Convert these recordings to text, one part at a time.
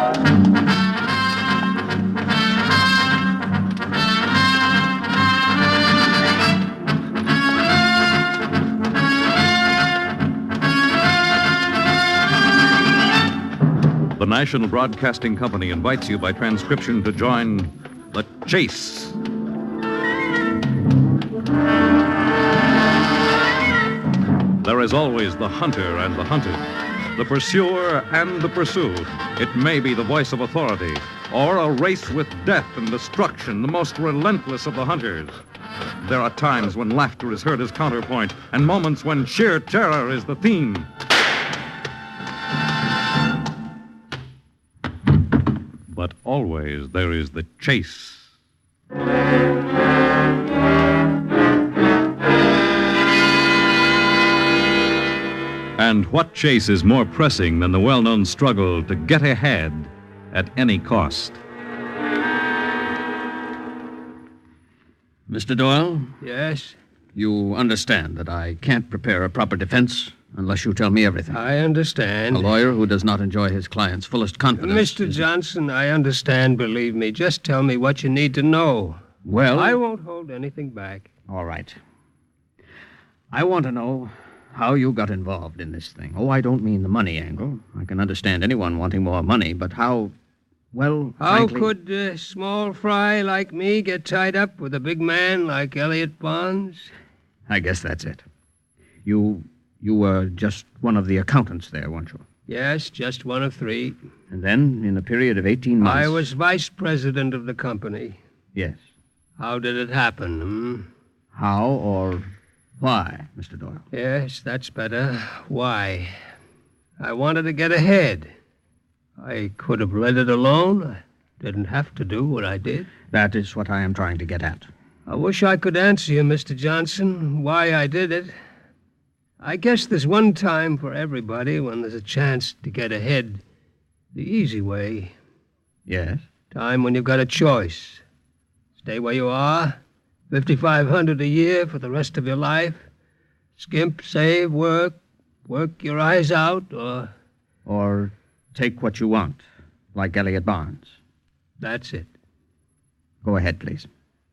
The National Broadcasting Company invites you by transcription to join The Chase. There is always the hunter and the hunted, the pursuer and the pursued. It may be the voice of authority, or a race with death and destruction, the most relentless of the hunters. There are times when laughter is heard as counterpoint, and moments when sheer terror is the theme. But always there is the chase. And what chase is more pressing than the well-known struggle to get ahead at any cost? Mr. Doyle? Yes? You understand that I can't prepare a proper defense unless you tell me everything. I understand. A lawyer who does not enjoy his client's fullest confidence... Mr. Johnson, I understand, believe me. Just tell me what you need to know. Well... I won't hold anything back. All right. I want to know how you got involved in this thing. Oh, I don't mean the money angle. I can understand anyone wanting more money, but how... Well, How frankly... could a small fry like me get tied up with a big man like Elliot Bonds? I guess that's it. You were just one of the accountants there, weren't you? Yes, just one of three. And then, in a period of 18 months... I was vice president of the company. Yes. How did it happen, How or why, Mr. Doyle? Yes, that's better. Why? I wanted to get ahead. I could have let it alone. I didn't have to do what I did. That is what I am trying to get at. I wish I could answer you, Mr. Johnson, why I did it. I guess there's one time for everybody when there's a chance to get ahead the easy way. Yes? Time when you've got a choice. Stay where you are, $5,500 a year for the rest of your life. Skimp, save, work your eyes out, Or take what you want, like Elliot Barnes. That's it. Go ahead, please.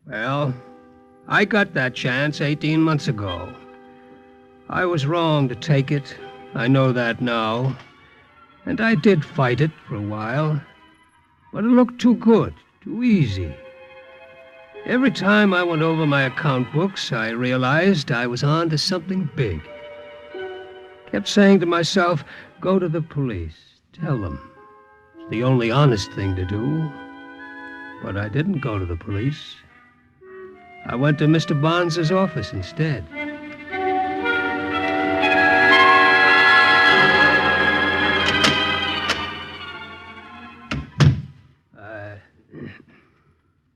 Well, I got that chance 18 months ago. I was wrong to take it. I know that now. And I did fight it for a while. But it looked too good, too easy. Every time I went over my account books, I realized I was on to something big. Kept saying to myself, go to the police. Tell them. It's the only honest thing to do. But I didn't go to the police. I went to Mr. Bonds' office instead.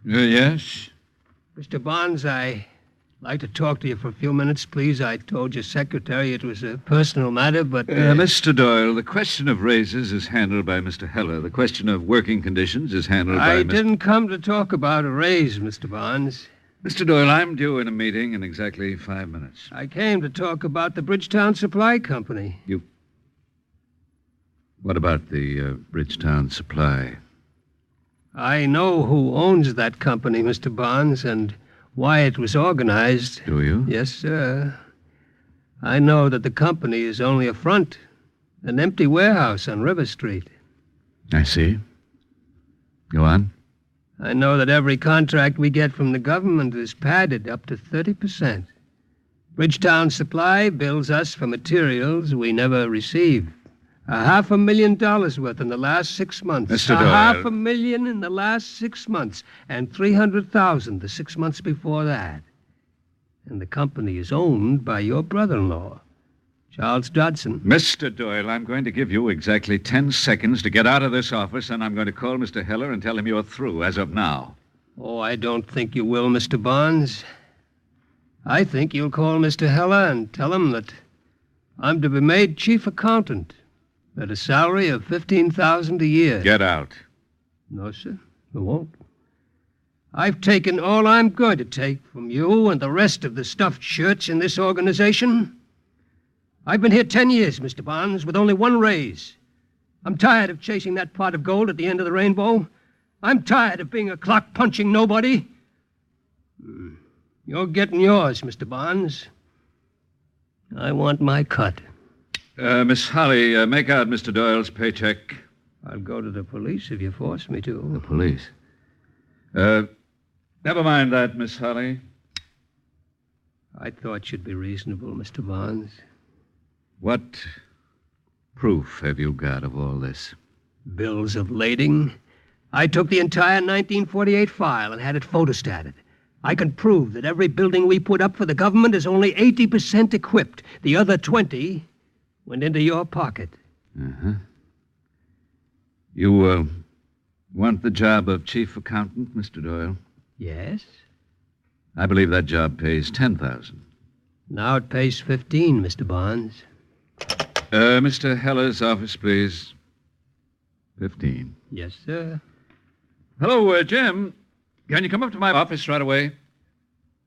Yes? Mr. Bonds, I'd like to talk to you for a few minutes, please. I told your secretary it was a personal matter, but... Mr. Doyle, the question of raises is handled by Mr. Heller. The question of working conditions is handled by I didn't come to talk about a raise, Mr. Bonds. Mr. Doyle, I'm due in a meeting in exactly 5 minutes. I came to talk about the Bridgetown Supply Company. What about the Bridgetown Supply? I know who owns that company, Mr. Bonds, and why it was organized. Do you? Yes, sir. I know that the company is only a front, an empty warehouse on River Street. I see. Go on. I know that every contract we get from the government is padded up to 30%. Bridgetown Supply bills us for materials we never receive. $500,000 worth in the last 6 months. Mr. Doyle. $500,000 in the last 6 months, and $300,000 the 6 months before that. And the company is owned by your brother-in-law, Charles Dodson. Mr. Doyle, I'm going to give you exactly 10 seconds to get out of this office, and I'm going to call Mr. Heller and tell him you're through as of now. Oh, I don't think you will, Mr. Bonds. I think you'll call Mr. Heller and tell him that I'm to be made chief accountant at a salary of $15,000 a year. Get out. No, sir, I won't. I've taken all I'm going to take from you and the rest of the stuffed shirts in this organization. I've been here 10 years, Mr. Bonds, with only one raise. I'm tired of chasing that pot of gold at the end of the rainbow. I'm tired of being a clock-punching nobody. You're getting yours, Mr. Bonds. I want my cut. Miss Holly, make out Mr. Doyle's paycheck. I'll go to the police if you force me to. The police? Never mind that, Miss Holly. I thought you'd be reasonable, Mr. Bonds. What proof have you got of all this? Bills of lading. I took the entire 1948 file and had it photostated. I can prove that every building we put up for the government is only 80% equipped. The other 20 went into your pocket. Uh-huh. You, want the job of chief accountant, Mr. Doyle? Yes. I believe that job pays $10,000. Now it pays 15, Mr. Bonds. Mr. Heller's office, please. 15. Yes, sir. Hello, Jim. Can you come up to my office right away?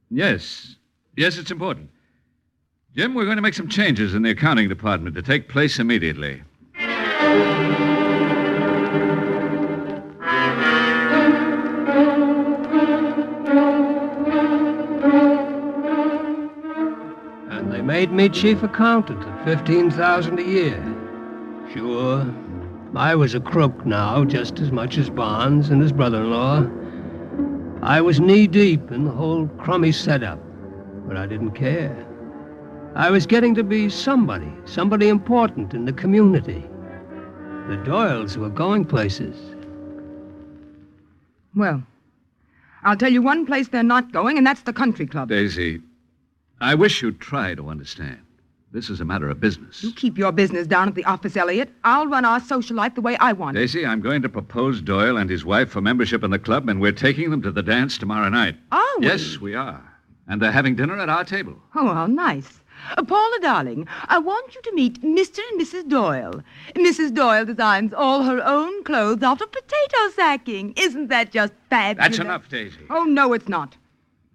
Yes. Yes, it's important. Jim, we're going to make some changes in the accounting department to take place immediately. And they made me chief accountant at $15,000 a year. Sure, I was a crook now, just as much as Bonds and his brother-in-law. I was knee-deep in the whole crummy setup, but I didn't care. I was getting to be somebody important in the community. The Doyles were going places. Well, I'll tell you one place they're not going, and that's the country club. Daisy, I wish you'd try to understand. This is a matter of business. You keep your business down at the office, Elliot. I'll run our social life the way I want it. Daisy, I'm going to propose Doyle and his wife for membership in the club, and we're taking them to the dance tomorrow night. Are we? Yes, we are. And they're having dinner at our table. Oh, how nice. Paula, darling, I want you to meet Mr. and Mrs. Doyle. Mrs. Doyle designs all her own clothes out of potato sacking. Isn't that just fabulous? That's enough, Daisy. Oh, no, it's not.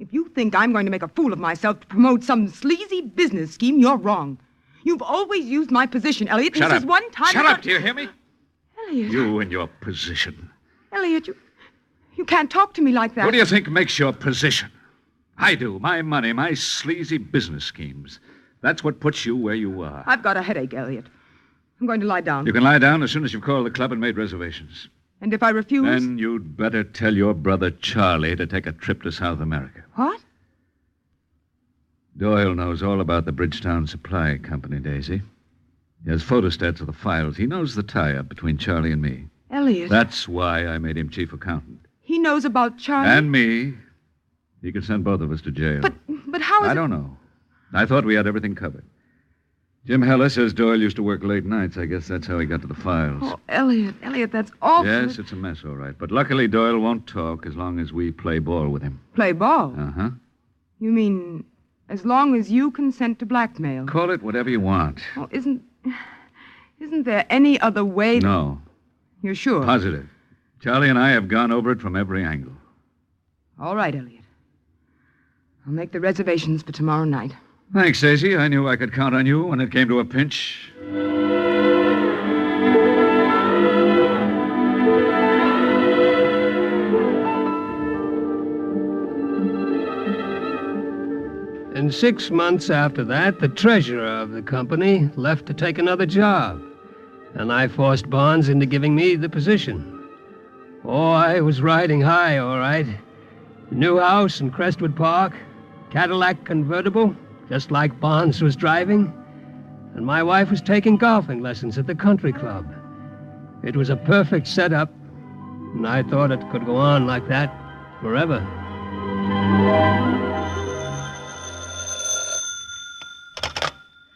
If you think I'm going to make a fool of myself to promote some sleazy business scheme, you're wrong. You've always used my position, Elliot. Shut this up. is one time... Shut up, do you hear me? Elliot. You and your position. Elliot, you can't talk to me like that. What do you think makes your position? I do. My money, my sleazy business schemes. That's what puts you where you are. I've got a headache, Elliot. I'm going to lie down. You can lie down as soon as you've called the club and made reservations. And if I refuse... Then you'd better tell your brother Charlie to take a trip to South America. What? Doyle knows all about the Bridgetown Supply Company, Daisy. He has photostats of the files. He knows the tie-up between Charlie and me. Elliot... That's why I made him chief accountant. He knows about Charlie... And me. He could send both of us to jail. But how is I don't know. I thought we had everything covered. Jim Heller says Doyle used to work late nights. I guess that's how he got to the files. Oh, Elliot, that's awful. Yes, it's a mess, all right. But luckily, Doyle won't talk as long as we play ball with him. Play ball? Uh-huh. You mean as long as you consent to blackmail? Call it whatever you want. Oh, isn't there any other way? No. You're sure? Positive. Charlie and I have gone over it from every angle. All right, Elliot. I'll make the reservations for tomorrow night. Thanks, Daisy. I knew I could count on you when it came to a pinch. And 6 months after that, the treasurer of the company left to take another job. And I forced Bonds into giving me the position. Oh, I was riding high, all right. New house in Crestwood Park, Cadillac convertible, just like Bonds was driving. And my wife was taking golfing lessons at the country club. It was a perfect setup, and I thought it could go on like that forever.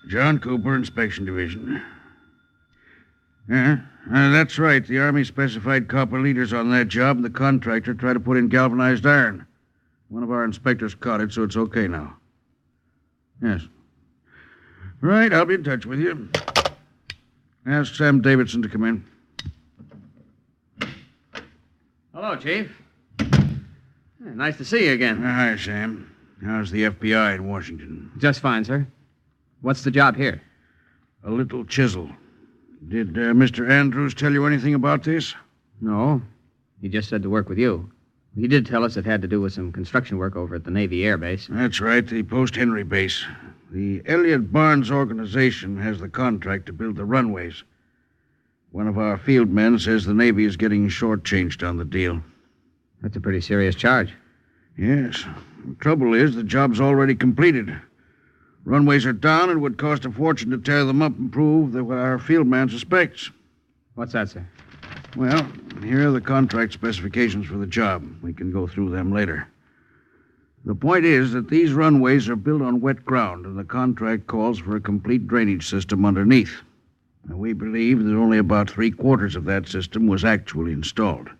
John Cooper, Inspection Division. Yeah, that's right. The Army specified copper leaders on that job, and the contractor tried to put in galvanized iron. One of our inspectors caught it, so it's okay now. Yes. Right, I'll be in touch with you. Ask Sam Davidson to come in. Hello, Chief. Nice to see you again. Hi, Sam. How's the FBI in Washington? Just fine, sir. What's the job here? A little chisel. Did Mr. Andrews tell you anything about this? No. He just said to work with you. He did tell us it had to do with some construction work over at the Navy Air Base. That's right, the Post Henry base. The Elliott Barnes organization has the contract to build the runways. One of our field men says the Navy is getting shortchanged on the deal. That's a pretty serious charge. Yes. The trouble is, the job's already completed. Runways are down. It would cost a fortune to tear them up and prove that what our field man suspects. What's that, sir? Well, here are the contract specifications for the job. We can go through them later. The point is that these runways are built on wet ground, and the contract calls for a complete drainage system underneath. And we believe that only about 3/4 of that system was actually installed.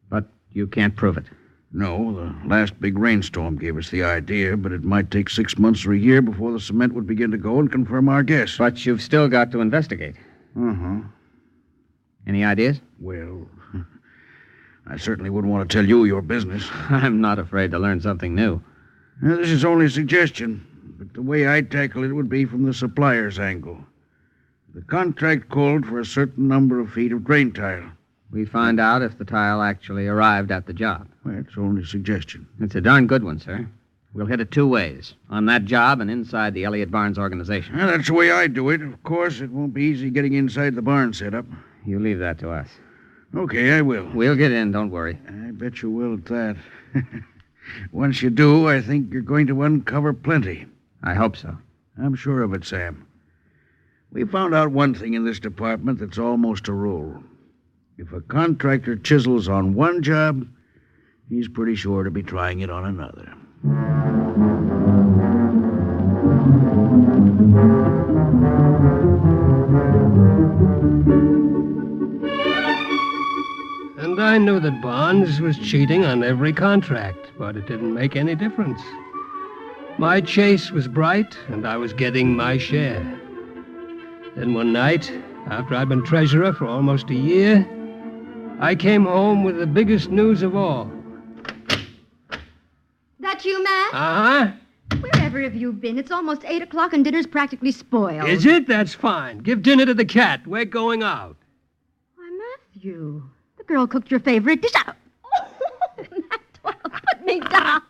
But you can't prove it. No, the last big rainstorm gave us the idea, but it might take 6 months or a year before the cement would begin to go and confirm our guess. But you've still got to investigate. Uh-huh. Any ideas? Well, I certainly wouldn't want to tell you your business. I'm not afraid to learn something new. Now, this is only a suggestion, but the way I'd tackle it would be from the supplier's angle. The contract called for a certain number of feet of drain tile. We find out if the tile actually arrived at the job. Well, it's only a suggestion. It's a darn good one, sir. We'll hit it 2 ways. On that job and inside the Elliott Barnes organization. Well, that's the way I do it. Of course, it won't be easy getting inside the barn setup. You leave that to us. Okay, I will. We'll get in, don't worry. I bet you will at that. Once you do, I think you're going to uncover plenty. I hope so. I'm sure of it, Sam. We found out one thing in this department that's almost a rule. If a contractor chisels on one job, he's pretty sure to be trying it on another. And I knew that Barnes was cheating on every contract, but it didn't make any difference. My chase was bright, and I was getting my share. Then one night, after I'd been treasurer for almost a year, I came home with the biggest news of all. That you, Matt? Uh-huh. Wherever have you been? It's almost 8 o'clock and dinner's practically spoiled. Is it? That's fine. Give dinner to the cat. We're going out. Why, Matthew, the girl cooked your favorite dish. Oh, Matt Doyle, put me down.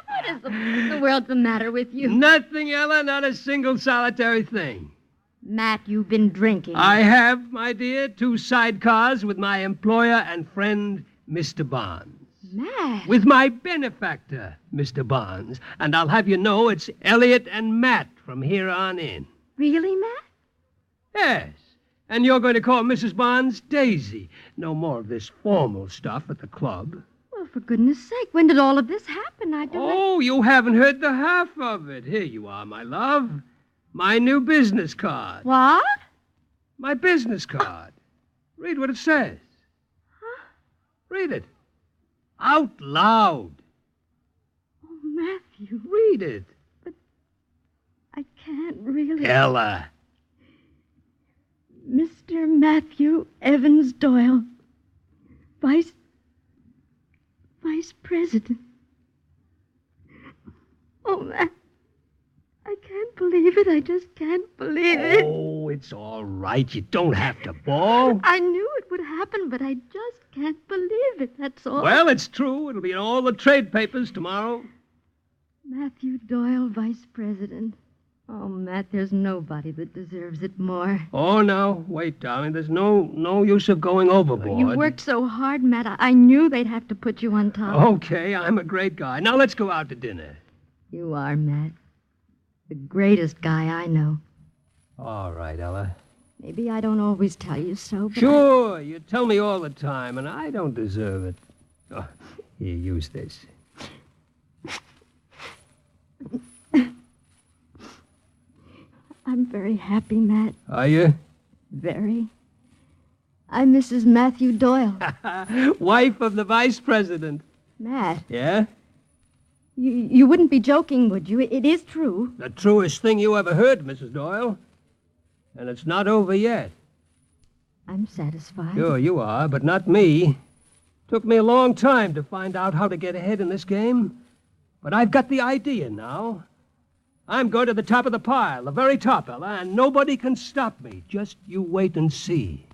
What is the world the matter with you? Nothing, Ella. Not a single solitary thing. Matt, you've been drinking. I have, my dear, 2 sidecars with my employer and friend, Mr. Barnes. Matt. With my benefactor, Mr. Barnes. And I'll have you know it's Elliot and Matt from here on in. Really, Matt? Yes. And you're going to call Mrs. Barnes Daisy. No more of this formal stuff at the club. Well, for goodness sake, when did all of this happen? I don't... Oh, you haven't heard the half of it. Here you are, my love. My new business card. What? My business card. Read what it says. Huh? Read it. Out loud. Oh, Matthew. Read it. But I can't really... Ella. Mr. Matthew Evans Doyle, Vice President. Oh, Matt. I can't believe it. I just can't believe it. Oh, it's all right. You don't have to bawl. I knew it would happen, but I just can't believe it. That's all. Well, it's true. It'll be in all the trade papers tomorrow. Matthew Doyle, Vice President. Oh, Matt, there's nobody that deserves it more. Oh, no. Wait, darling. There's no use of going overboard. You worked so hard, Matt. I knew they'd have to put you on top. Okay, I'm a great guy. Now let's go out to dinner. You are, Matt. The greatest guy I know. All right, Ella. Maybe I don't always tell you so, but Sure, you tell me all the time, and I don't deserve it. Oh, here, use this. I'm very happy, Matt. Are you? Very. I'm Mrs. Matthew Doyle. Wife of the vice president. Matt, Yeah? you wouldn't be joking, would you? It is true. The truest thing you ever heard, Mrs. Doyle. And it's not over yet. I'm satisfied. Sure, you are, but not me. Took me a long time to find out how to get ahead in this game. But I've got the idea now. I'm going to the top of the pile, the very top, Ella, and nobody can stop me. Just you wait and see.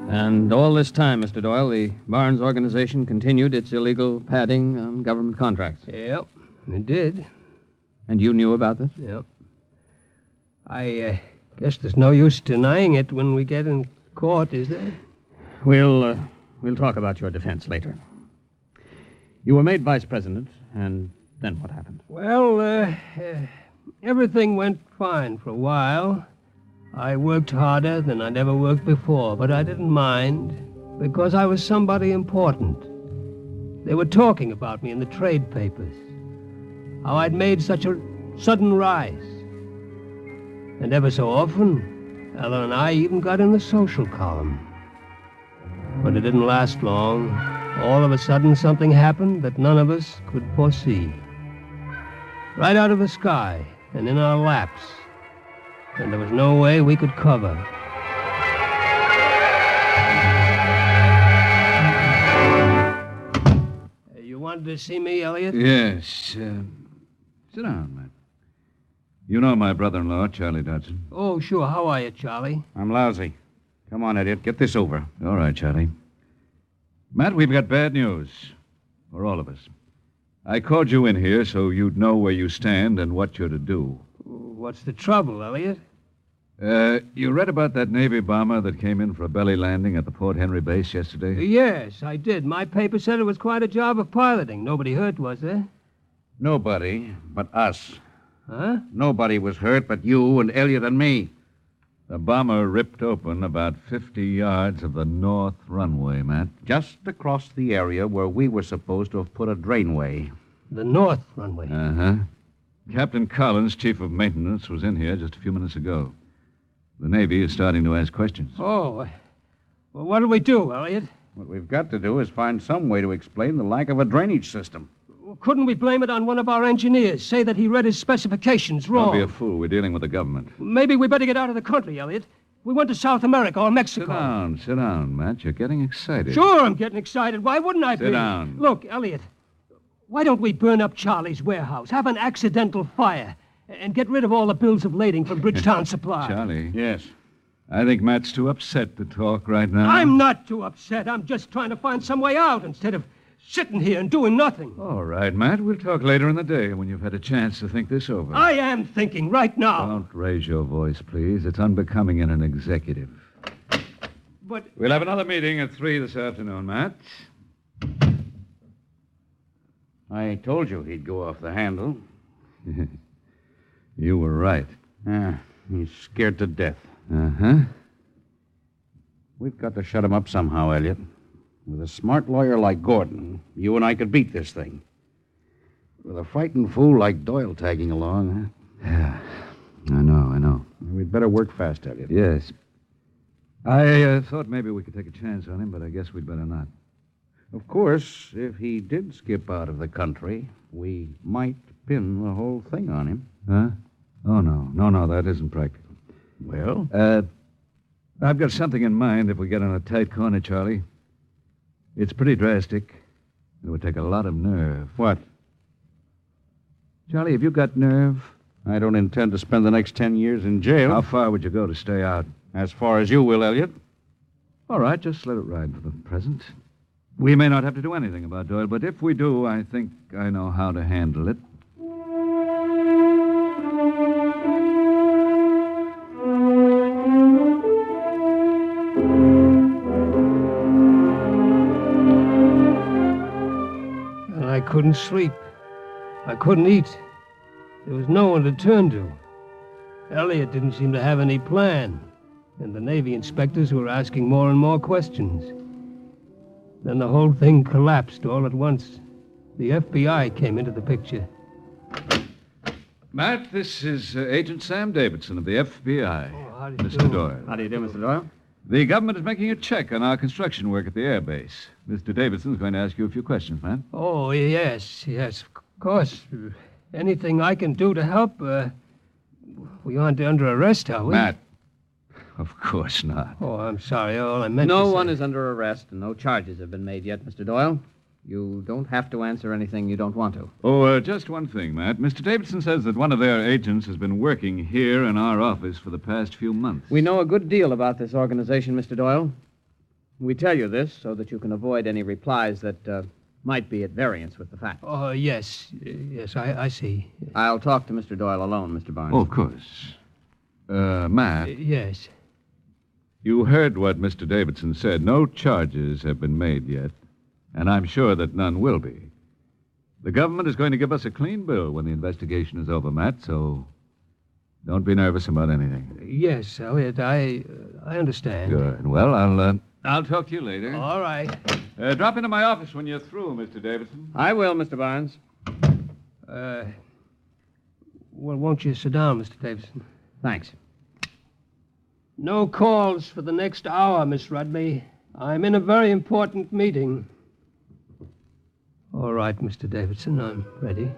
And all this time, Mr. Doyle, the Barnes organization continued its illegal padding on government contracts. Yep, it did. And you knew about this? Yep. I guess there's no use denying it when we get in court, is there? We'll talk about your defense later. You were made vice president, and then what happened? Well, everything went fine for a while. I worked harder than I'd ever worked before, but I didn't mind because I was somebody important. They were talking about me in the trade papers, how I'd made such a sudden rise. And ever so often, Ella and I even got in the social column. But it didn't last long. All of a sudden, something happened that none of us could foresee. Right out of the sky and in our laps. And there was no way we could cover. You wanted to see me, Elliot? Yes. Sit down, Matt. You know my brother-in-law, Charlie Dodson. Oh, sure. How are you, Charlie? I'm lousy. Come on, Elliot. Get this over. All right, Charlie. Matt, we've got bad news. For all of us. I called you in here so you'd know where you stand and what you're to do. What's the trouble, Elliot? You read about that Navy bomber that came in for a belly landing at the Port Henry base yesterday? Yes, I did. My paper said it was quite a job of piloting. Nobody hurt, was there? Nobody but us. Huh? Nobody was hurt but you and Elliot and me. The bomber ripped open about 50 yards of the north runway, Matt. Just across the area where we were supposed to have put a drainway. The north runway. Uh-huh. Captain Collins, chief of maintenance, was in here just a few minutes ago. The Navy is starting to ask questions. Oh, well, what'll we do, Elliot? What we've got to do is find some way to explain the lack of a drainage system. Couldn't we blame it on one of our engineers? Say that he read his specifications wrong? Don't be a fool. We're dealing with the government. Maybe we better get out of the country, Elliot. We went to South America or Mexico. Sit down, Matt. You're getting excited. Sure, I'm getting excited. Why wouldn't I be? Sit down. Look, Elliot, why don't we burn up Charlie's warehouse, have an accidental fire, and get rid of all the bills of lading from Bridgetown Supply? Charlie. Yes. I think Matt's too upset to talk right now. I'm not too upset. I'm just trying to find some way out instead of sitting here and doing nothing. All right, Matt. We'll talk later in the day when you've had a chance to think this over. I am thinking right now. Don't raise your voice, please. It's unbecoming in an executive. But We'll have another meeting at 3 this afternoon, Matt. I told you he'd go off the handle. You were right. He's scared to death. Uh-huh. We've got to shut him up somehow, Elliot. With a smart lawyer like Gordon, you and I could beat this thing. With a frightened fool like Doyle tagging along, huh? Yeah, I know. We'd better work fast, Elliot. Yes. I thought maybe we could take a chance on him, but I guess we'd better not. Of course, if he did skip out of the country, we might pin the whole thing on him. Huh? Oh, no, that isn't practical. Well? I've got something in mind if we get in a tight corner, Charlie. It's pretty drastic. It would take a lot of nerve. What? Charlie, have you got nerve? I don't intend to spend the next 10 years in jail. How far would you go to stay out? As far as you will, Elliot. All right, just let it ride for the present. We may not have to do anything about Doyle, but if we do, I think I know how to handle it. I couldn't sleep. I couldn't eat. There was no one to turn to. Elliot didn't seem to have any plan, and the Navy inspectors were asking more and more questions. Then the whole thing collapsed all at once. The FBI came into the picture. Matt, this is Agent Sam Davidson of the FBI. Oh, how do you Mr. do? Doyle. How do you do, Mr. Doyle? The government is making a check on our construction work at the air base. Mr. Davidson's going to ask you a few questions, man. Oh, yes, of course. Anything I can do to help? We aren't under arrest, are we? Matt, Of course not. Oh, I'm sorry. All I meant to No say... one is under arrest, and no charges have been made yet, Mr. Doyle. You don't have to answer anything you don't want to. Oh, just one thing, Matt. Mr. Davidson says that one of their agents has been working here in our office for the past few months. We know a good deal about this organization, Mr. Doyle. We tell you this so that you can avoid any replies that might be at variance with the facts. Oh, yes. Yes, I see. I'll talk to Mr. Doyle alone, Mr. Barnes. Oh, of course. Matt, Yes. you heard what Mr. Davidson said. No charges have been made yet, and I'm sure that none will be. The government is going to give us a clean bill when the investigation is over, Matt, so don't be nervous about anything. Yes, Elliot, I understand. Good. Well, I'll talk to you later. All right. Drop into my office when you're through, Mr. Davidson. I will, Mr. Barnes. Well, won't you sit down, Mr. Davidson? Thanks. No calls for the next hour, Miss Rudley. I'm in a very important meeting. All right, Mr. Davidson, I'm ready.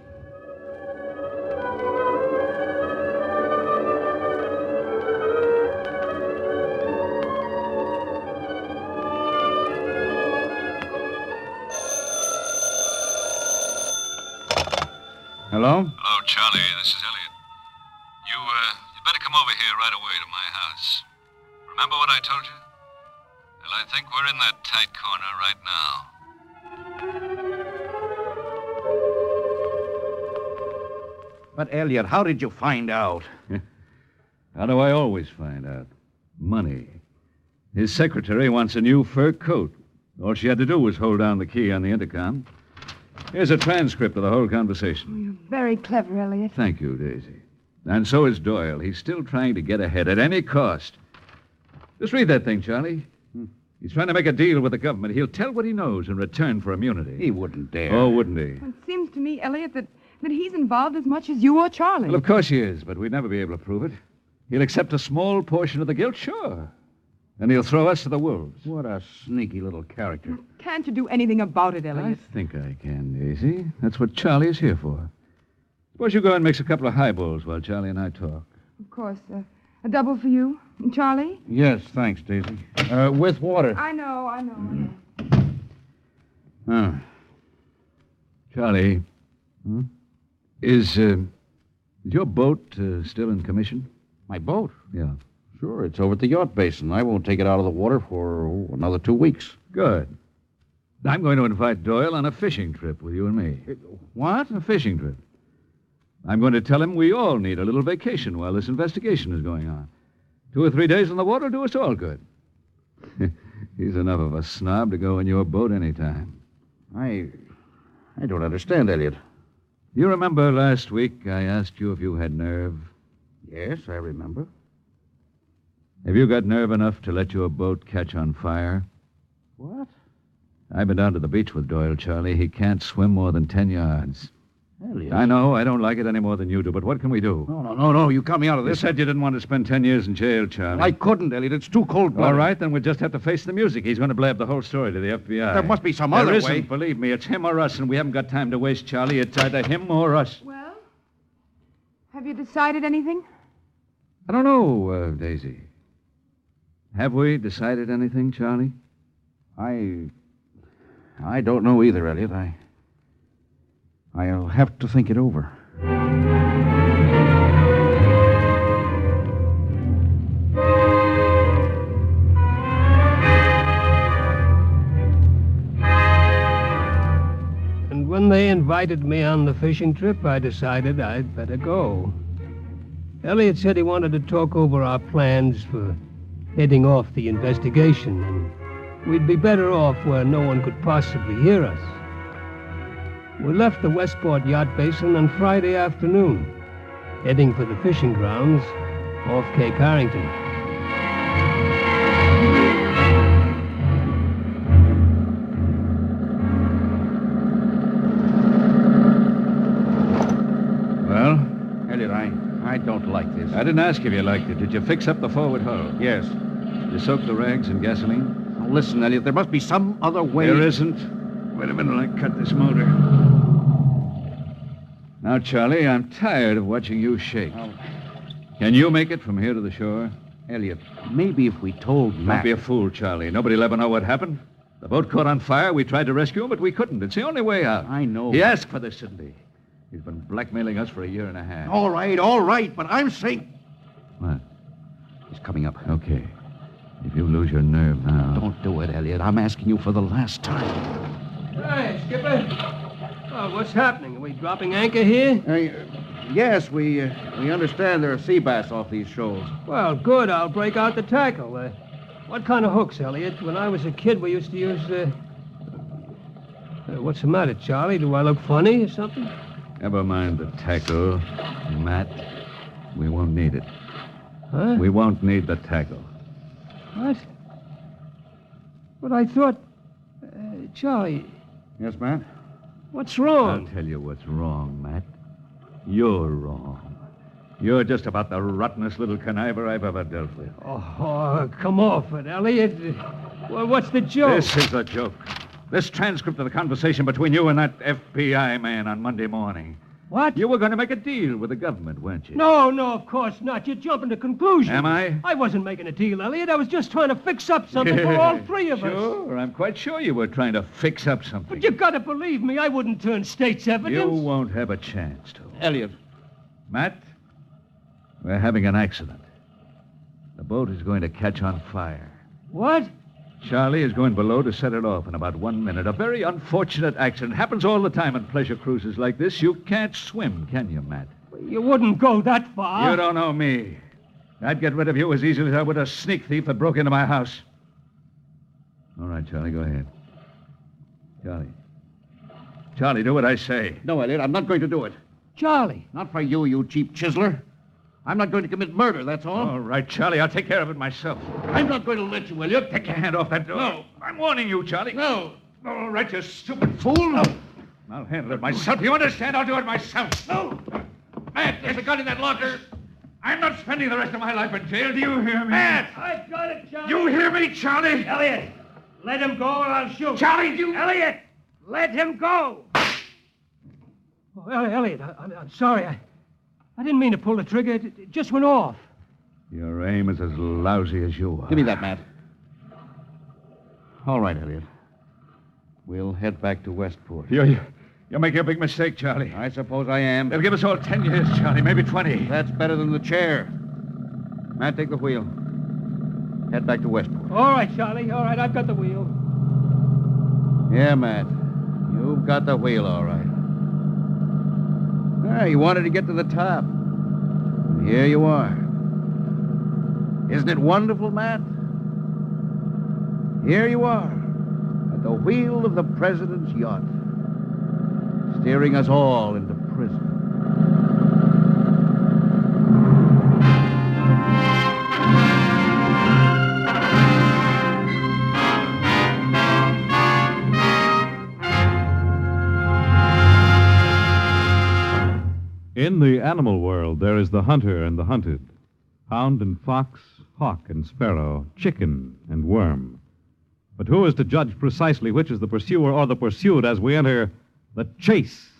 Hello? Hello, Charlie. This is Elliot. You better come over here right away to my house. Remember what I told you? Well, I think we're in that tight corner right now. But, Elliot, how did you find out? How do I always find out? Money. His secretary wants a new fur coat. All she had to do was hold down the key on the intercom. Here's a transcript of the whole conversation. You're very clever, Elliot. Thank you, Daisy. And so is Doyle. He's still trying to get ahead at any cost. Just read that thing, Charlie. He's trying to make a deal with the government. He'll tell what he knows in return for immunity. He wouldn't dare. Oh, wouldn't he? It seems to me, Elliot, that he's involved as much as you or Charlie. Well, of course he is, but we'd never be able to prove it. He'll accept a small portion of the guilt, sure. And he'll throw us to the wolves. What a sneaky little character. Can't you do anything about it, I Elliot? think I can, Daisy. That's what Charlie is here for. Suppose you go and mix a couple of highballs while Charlie and I talk. Of course. A double for you. And Charlie? Yes, thanks, Daisy. With water. I know. Oh. Charlie, is your boat still in commission? My boat? Yeah. Sure, it's over at the yacht basin. I won't take it out of the water for another 2 weeks. Good. I'm going to invite Doyle on a fishing trip with you and me. What? A fishing trip. I'm going to tell him we all need a little vacation while this investigation is going on. 2 or 3 days on the water will do us all good. He's enough of a snob to go in your boat anytime. I don't understand, Elliot. You remember last week I asked you if you had nerve? Yes, I remember. Have you got nerve enough to let your boat catch on fire? What? I've been down to the beach with Doyle, Charlie. He can't swim more than 10 yards. Elliot. I know, I don't like it any more than you do, but what can we do? No. You got me out of You this. said you didn't want to spend 10 years in jail, Charlie. I couldn't, Elliot. It's too cold-blooded. All right, then we'll just have to face the music. He's going to blab the whole story to the FBI. There must be some There other isn't, way. believe me. It's him or us, and we haven't got time to waste, Charlie. It's either him or us. Well, have you decided anything? I don't know, Daisy. Have we decided anything, Charlie? I don't know either, Elliot. I'll have to think it over. And when they invited me on the fishing trip, I decided I'd better go. Elliot said he wanted to talk over our plans for heading off the investigation, and we'd be better off where no one could possibly hear us. We left the Westport Yacht Basin on Friday afternoon, heading for the fishing grounds off Cape Harrington. Well, Elliot, I don't like this. I didn't ask if you liked it. Did you fix up the forward hull? Yes. You soak the rags in gasoline? Now, listen, Elliot, there must be some other way. There isn't. Wait a minute, I cut this motor. Now, Charlie, I'm tired of watching you shake. Oh. Can you make it from here to the shore? Elliot, maybe if we told Don't Matt... be a fool, Charlie. Nobody'll ever know what happened. The boat caught on fire. We tried to rescue him, but we couldn't. It's the only way out. I know. He asked for this, didn't he? He's been blackmailing us for a year and a half. All right, but I'm saying... What? He's coming up. Okay. If you lose your nerve now... Don't do it, Elliot. I'm asking you for the last time. Hey, Skipper. Oh, what's happening? Are we dropping anchor here? Yes, we understand there are sea bass off these shoals. Well, good. I'll break out the tackle. What kind of hooks, Elliot? When I was a kid, we used to use... what's the matter, Charlie? Do I look funny or something? Never mind the tackle, Matt. We won't need it. Huh? We won't need the tackle. What? But I thought... Charlie, Yes, Matt? what's I'll wrong? tell you what's wrong, Matt. You're wrong. You're just about the rottenest little conniver I've ever dealt with. Oh, come off it, Elliot. Well, what's the joke? This is a joke. This transcript of the conversation between you and that FBI man on Monday morning. What? You were going to make a deal with the government, weren't you? No, of course not. You're jumping to conclusions. Am I? I wasn't making a deal, Elliot. I was just trying to fix up something for all three of us. Sure, I'm quite sure you were trying to fix up something. But you gotta believe me, I wouldn't turn state's evidence. You won't have a chance to. Elliot. Matt, we're having an accident. The boat is going to catch on fire. What? Charlie is going below to set it off in about 1 minute. A very unfortunate accident. Happens all the time on pleasure cruises like this. You can't swim, can you, Matt? You wouldn't go that far. You don't know me. I'd get rid of you as easily as I would a sneak thief that broke into my house. All right, Charlie, go ahead. Charlie, do what I say. No, Elliot, I'm not going to do it. Charlie. Not for you, you cheap chiseler. I'm not going to commit murder, that's all. All right, Charlie, I'll take care of it myself. I'm not going to let you, Elliot. Take your hand off that door. No. I'm warning you, Charlie. No. All right, you stupid Fool. No. I'll handle it myself. You understand? I'll do it myself. No. Matt, there's a gun in that locker. I'm not spending the rest of my life in jail. Do you hear me? Matt! I've got it, Charlie. You hear me, Charlie? Elliot, let him go or I'll shoot. Charlie, you... Elliot, let him go. Oh, Elliot, I'm sorry. I didn't mean to pull the trigger. It just went off. Your aim is as lousy as you are. Give me that, Matt. All right, Elliot. We'll head back to Westport. You're making a big mistake, Charlie. I suppose I am. They'll give us all 10 years, Charlie, maybe 20. That's better than the chair. Matt, take the wheel. Head back to Westport. All right, Charlie. All right, I've got the wheel. Yeah, Matt. You've got the wheel, all right. You wanted to get to the top. And here you are. Isn't it wonderful, Matt? Here you are, at the wheel of the president's yacht, steering us all into prison. In the animal world, there is the hunter and the hunted, hound and fox, hawk and sparrow, chicken and worm. But who is to judge precisely which is the pursuer or the pursued as we enter the chase?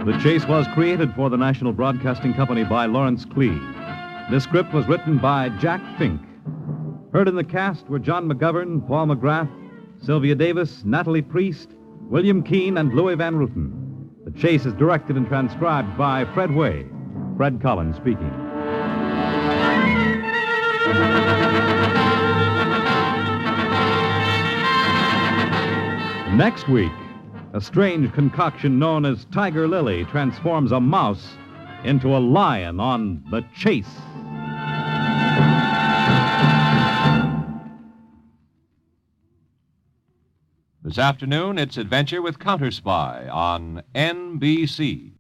The Chase was created for the National Broadcasting Company by Lawrence Clee. This script was written by Jack Fink. Heard in the cast were John McGovern, Paul McGrath, Sylvia Davis, Natalie Priest, William Keane, and Louis Van Ruten. The Chase is directed and transcribed by Fred Way. Fred Collins speaking. Next week, a strange concoction known as Tiger Lily transforms a mouse into a lion on The Chase. This afternoon, it's Adventure with Counter Spy on NBC.